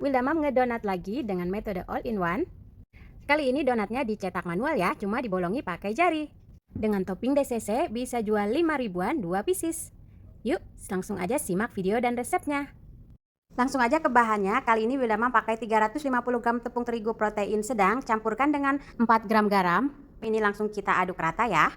Wildamam ngedonat lagi dengan metode all-in-one. Kali ini donatnya dicetak manual ya, cuma dibolongi pakai jari. Dengan topping DCC bisa jual 5 ribuan 2 pieces. Yuk, langsung aja simak video dan resepnya. Langsung aja ke bahannya. Kali ini Wildamam pakai 350 gram tepung terigu protein sedang, campurkan dengan 4 gram garam. Ini langsung kita aduk rata ya.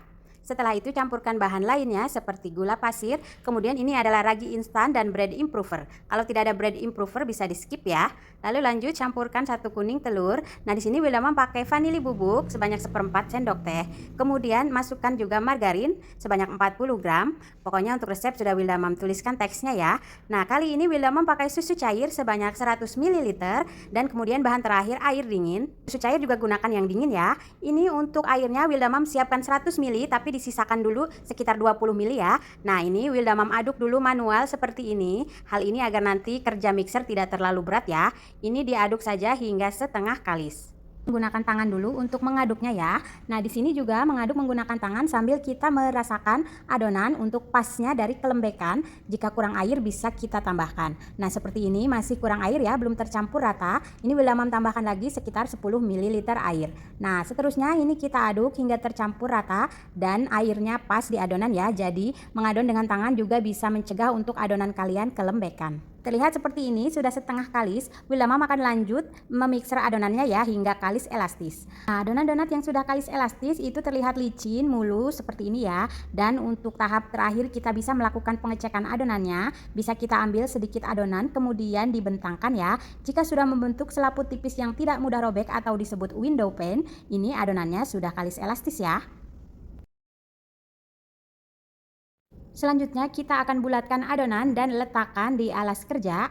Setelah itu campurkan bahan lainnya seperti gula pasir, kemudian ini adalah ragi instan dan bread improver. Kalau tidak ada bread improver bisa di skip ya. Lalu lanjut campurkan 1 kuning telur. Nah di sini Wildamam pakai vanili bubuk sebanyak 1/4 sendok teh. Kemudian masukkan juga margarin sebanyak 40 gram. Pokoknya untuk resep sudah Wildamam tuliskan teksnya ya. Nah kali ini Wildamam pakai susu cair sebanyak 100 ml dan kemudian bahan terakhir air dingin. Susu cair juga gunakan yang dingin ya. Ini untuk airnya Wildamam siapkan 100 ml tapi disisakan dulu sekitar 20 ml ya. Nah ini Wildamam aduk dulu manual seperti ini. Hal ini agar nanti kerja mixer tidak terlalu berat ya. Ini diaduk saja hingga setengah kalis. Menggunakan tangan dulu untuk mengaduknya ya. Nah di sini juga mengaduk menggunakan tangan sambil kita merasakan adonan untuk pasnya dari kelembekan. Jika kurang air bisa kita tambahkan. Nah seperti ini masih kurang air ya, belum tercampur rata. Ini Wildamam tambahkan lagi sekitar 10 ml air. Nah seterusnya ini kita aduk hingga tercampur rata dan airnya pas di adonan ya. Jadi mengadon dengan tangan juga bisa mencegah untuk adonan kalian kelembekan. Terlihat seperti ini sudah setengah kalis. Wildamam akan lanjut memixer adonannya ya hingga kalis elastis. Nah, adonan donat yang sudah kalis elastis itu terlihat licin, mulus seperti ini ya. Dan untuk tahap terakhir kita bisa melakukan pengecekan adonannya. Bisa kita ambil sedikit adonan kemudian dibentangkan ya. Jika sudah membentuk selaput tipis yang tidak mudah robek atau disebut window pane, ini adonannya sudah kalis elastis ya. Selanjutnya kita akan bulatkan adonan dan letakkan di alas kerja.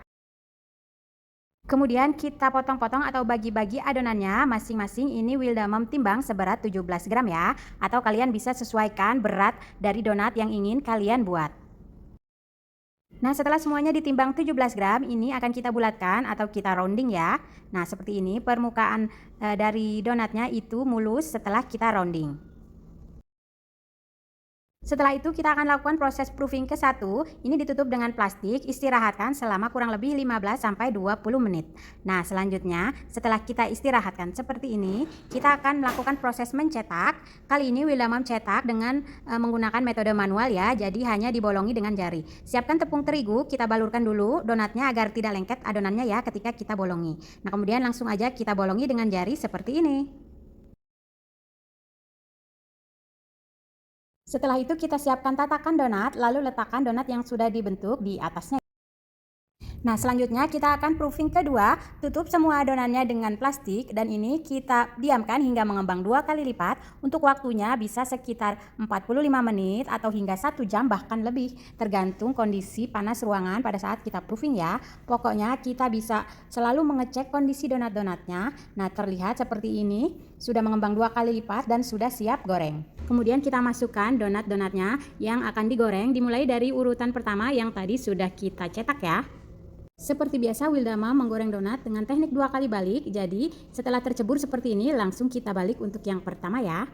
Kemudian kita potong-potong atau bagi-bagi adonannya masing-masing. Ini Wildamam timbang seberat 17 gram ya. Atau kalian bisa sesuaikan berat dari donat yang ingin kalian buat. Nah setelah semuanya ditimbang 17 gram ini akan kita bulatkan atau kita rounding ya. Nah seperti ini permukaan dari donatnya itu mulus setelah kita rounding. Setelah itu kita akan lakukan proses proofing ke-1. Ini ditutup dengan plastik, istirahatkan selama kurang lebih 15-20 menit. Nah selanjutnya setelah kita istirahatkan seperti ini, kita akan melakukan proses mencetak. Kali ini Wildamam cetak dengan menggunakan metode manual ya, jadi hanya dibolongi dengan jari. Siapkan tepung terigu, kita balurkan dulu donatnya agar tidak lengket adonannya ya ketika kita bolongi. Nah kemudian langsung aja kita bolongi dengan jari seperti ini. Setelah itu kita siapkan tatakan donat, lalu letakkan donat yang sudah dibentuk di atasnya. Nah selanjutnya kita akan proofing kedua, tutup semua adonannya dengan plastik dan ini kita diamkan hingga mengembang 2 kali lipat. Untuk waktunya bisa sekitar 45 menit atau hingga 1 jam bahkan lebih, tergantung kondisi panas ruangan pada saat kita proofing ya. Pokoknya kita bisa selalu mengecek kondisi donat-donatnya. Nah terlihat seperti ini, sudah mengembang 2 kali lipat dan sudah siap goreng. Kemudian kita masukkan donat-donatnya yang akan digoreng, dimulai dari urutan pertama yang tadi sudah kita cetak ya. Seperti biasa Wildamam menggoreng donat dengan teknik 2 kali balik. Jadi setelah tercebur seperti ini langsung kita balik untuk yang pertama ya.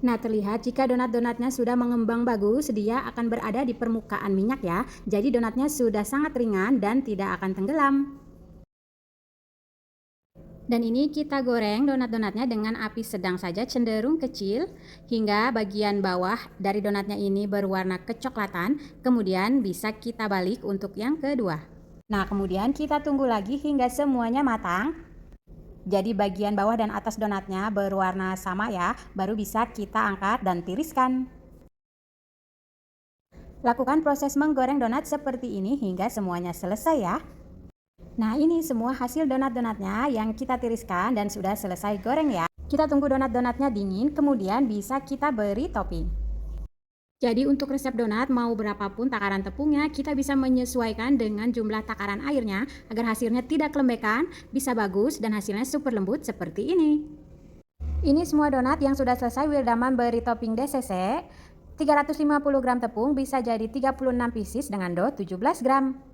Nah terlihat jika donat-donatnya sudah mengembang bagus, dia akan berada di permukaan minyak ya. Jadi donatnya sudah sangat ringan dan tidak akan tenggelam. Dan ini kita goreng donat-donatnya dengan api sedang saja, cenderung kecil, hingga bagian bawah dari donatnya ini berwarna kecoklatan. Kemudian bisa kita balik untuk yang kedua. Nah kemudian kita tunggu lagi hingga semuanya matang. Jadi bagian bawah dan atas donatnya berwarna sama ya, baru bisa kita angkat dan tiriskan. Lakukan proses menggoreng donat seperti ini hingga semuanya selesai ya. Nah ini semua hasil donat-donatnya yang kita tiriskan dan sudah selesai goreng ya. Kita tunggu donat-donatnya dingin, kemudian bisa kita beri topping. Jadi untuk resep donat mau berapapun takaran tepungnya, kita bisa menyesuaikan dengan jumlah takaran airnya agar hasilnya tidak kelembekan, bisa bagus dan hasilnya super lembut seperti ini. Ini semua donat yang sudah selesai Wildamam beri topping DCC. 350 gram tepung bisa jadi 36 pieces dengan dough 17 gram.